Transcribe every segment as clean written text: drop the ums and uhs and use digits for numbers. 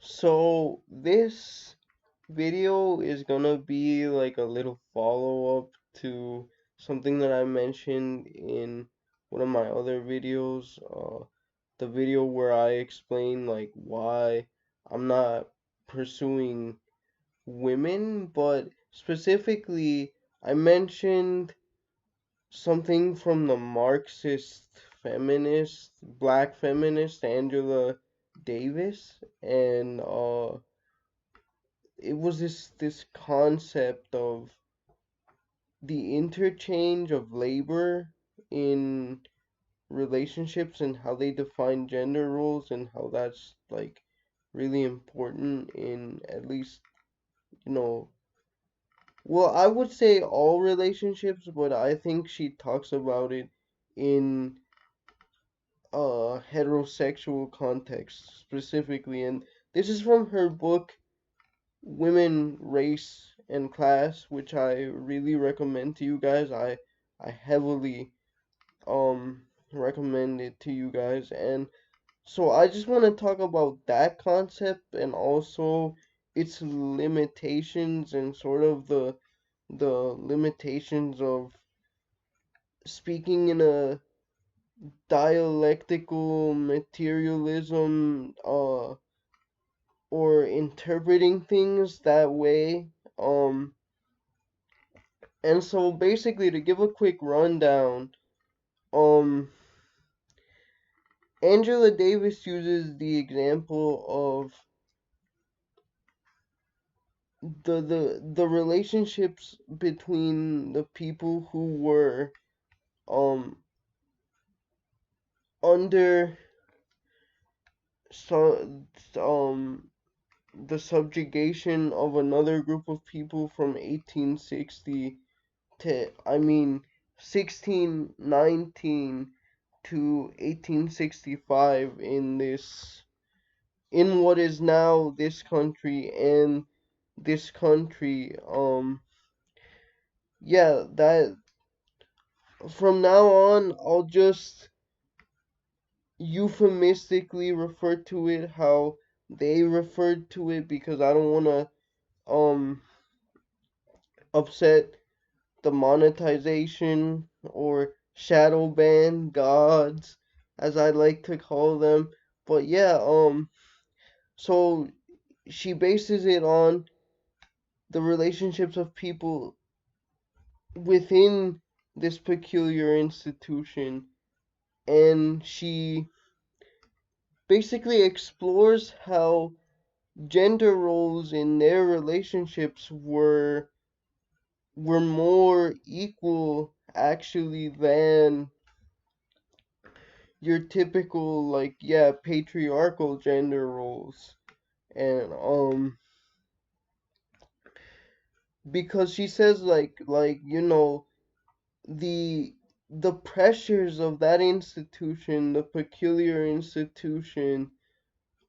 So this video is gonna be like a little follow-up to something that I mentioned in one of my other videos, the video where I explain like why I'm not pursuing women, but specifically I mentioned something from the Marxist feminist, black feminist Angela Davis, and it was this concept of the interchange of labor in relationships and how they define gender roles and how that's like really important in at least, you know, well, I would say all relationships, but I think she talks about it in heterosexual context specifically, and this is from her book Women, Race, and Class, which I really recommend to you guys. I heavily recommend it to you guys. And so I just want to talk about that concept and also its limitations and sort of the limitations of speaking in a dialectical materialism or interpreting things that way. And so basically, to give a quick rundown, um Angela Davis uses the example of the relationships between the people who were um under so the subjugation of another group of people from 1860 to, I mean, 1619 to 1865 in what is now this country. And this country, yeah, that from now on I'll just euphemistically refer to it how they referred to it, because I don't want to upset the monetization or shadow ban gods, as I like to call them. But yeah, so she bases it on the relationships of people within this peculiar institution, and she basically explores how gender roles in their relationships were more equal actually than your typical, like, yeah, patriarchal gender roles. And because she says like the the pressures of that institution, the peculiar institution,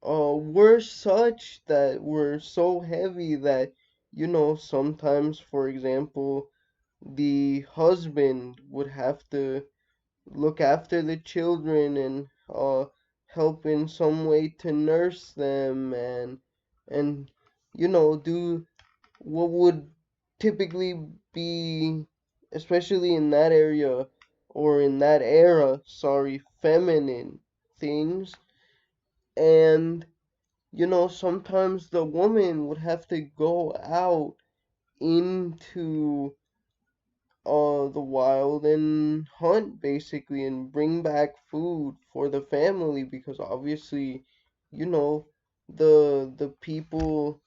were such that were so heavy that, sometimes, for example, the husband would have to look after the children and help in some way to nurse them, and do what would typically be, especially in that area or in that era, sorry, feminine things. And sometimes the woman would have to go out into the wild and hunt basically and bring back food for the family, because obviously, you know, the people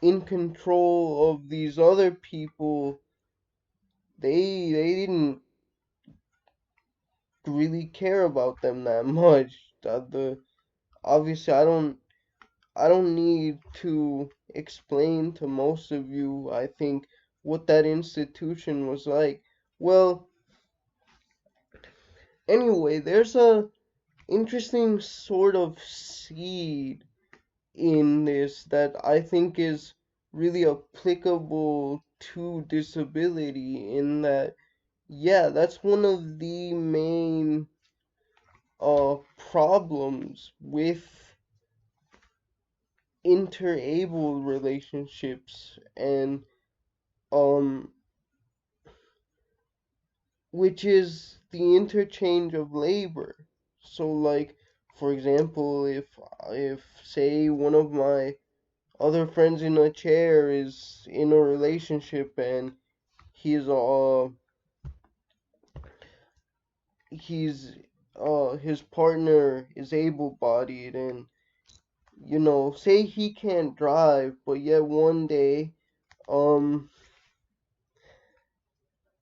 in control of these other people, they didn't really care about them that much. The Obviously, I don't need to explain to most of you, I think, what that institution was like. Well, anyway, there's a interesting sort of seed in this that I think is really applicable to disability, in that, yeah, that's one of the main problems with interable relationships, and um which is the interchange of labor. So like, for example, if say one of my other friends in a chair is in a relationship, and he's uh he's his partner is able-bodied, and say he can't drive, but yet one day um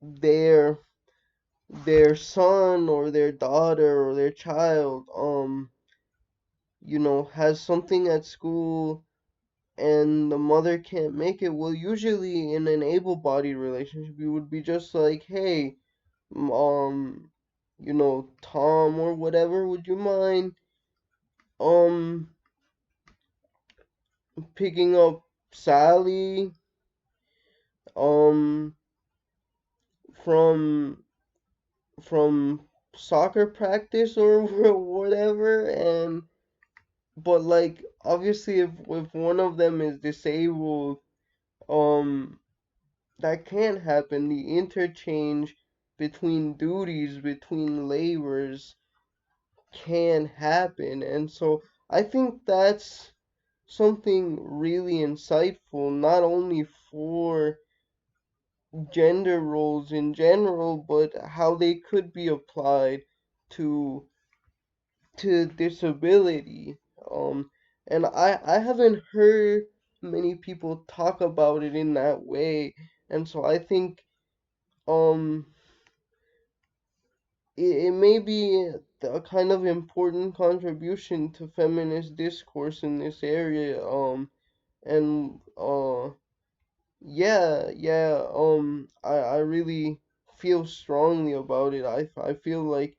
their their son or their daughter or their child has something at school, and the mother can't make it. Well, usually in an able-bodied relationship, you would be just like, hey, Tom or whatever, would you mind um picking up Sally um from from soccer practice or whatever? And but like, obviously, if one of them is disabled, um that can't happen. The interchange between duties, between labors, can happen. And so I think that's something really insightful, not only for gender roles in general, but how they could be applied to disability. And I haven't heard many people talk about it in that way. And so I think um it may be a kind of important contribution to feminist discourse in this area. And yeah, I really feel strongly about it. I feel like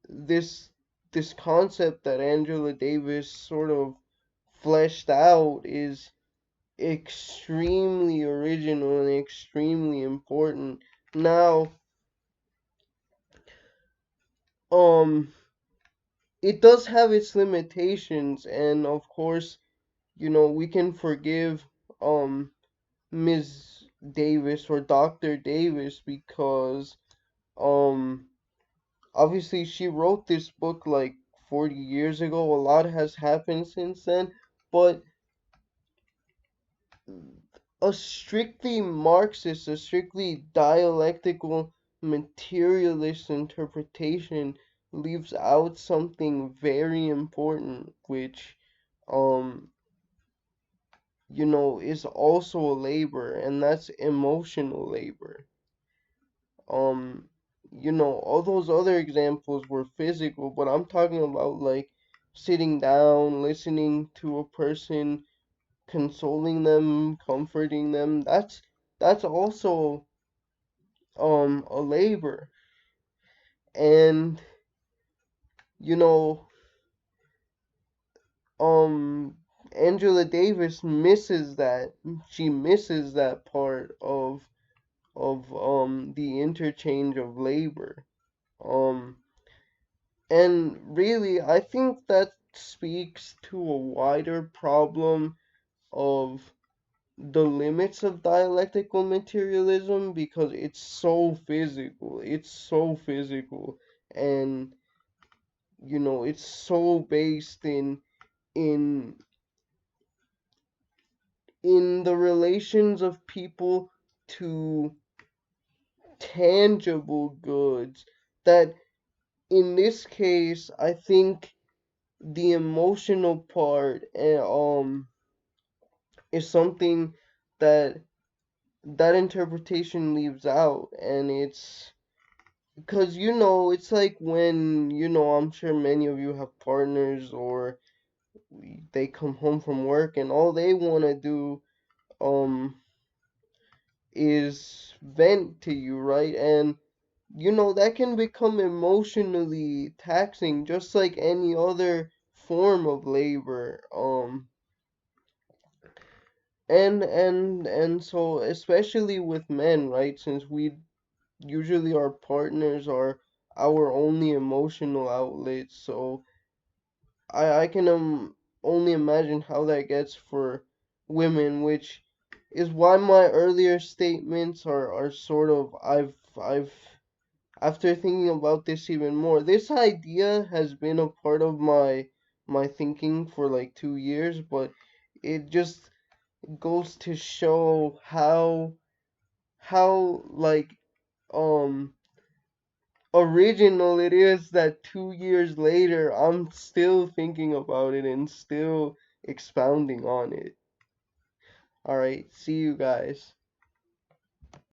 this this concept that Angela Davis sort of fleshed out is extremely original and extremely important. Now, um, it does have its limitations, and of course, we can forgive um Ms. Davis or Dr. Davis because um obviously she wrote this book like 40 years ago. A lot has happened since then, but a strictly Marxist, a strictly dialectical materialist interpretation leaves out something very important, which um is also a labor, and that's emotional labor. Um, all those other examples were physical, but I'm talking about like sitting down, listening to a person, consoling them, comforting them. That's also a labor. And you know, um Angela Davis misses that. She misses that part of the interchange of labor. Um and really, I think that speaks to a wider problem of the limits of dialectical materialism, because it's so physical. It's so physical, and it's so based in in the relations of people to tangible goods, that in this case, I think the emotional part is something that interpretation leaves out. And it's because it's like when I'm sure many of you have partners, or they come home from work and all they want to do um is vent to you, right? And that can become emotionally taxing, just like any other form of labor. And so, especially with men, right? Since we usually, our partners are our only emotional outlet. So I can only imagine how that gets for women, which is why my earlier statements are sort of I've after thinking about this even more, this idea has been a part of my thinking for like 2 years, but it just goes to show how like um original it is that 2 years later I'm still thinking about it and still expounding on it. Alright, see you guys.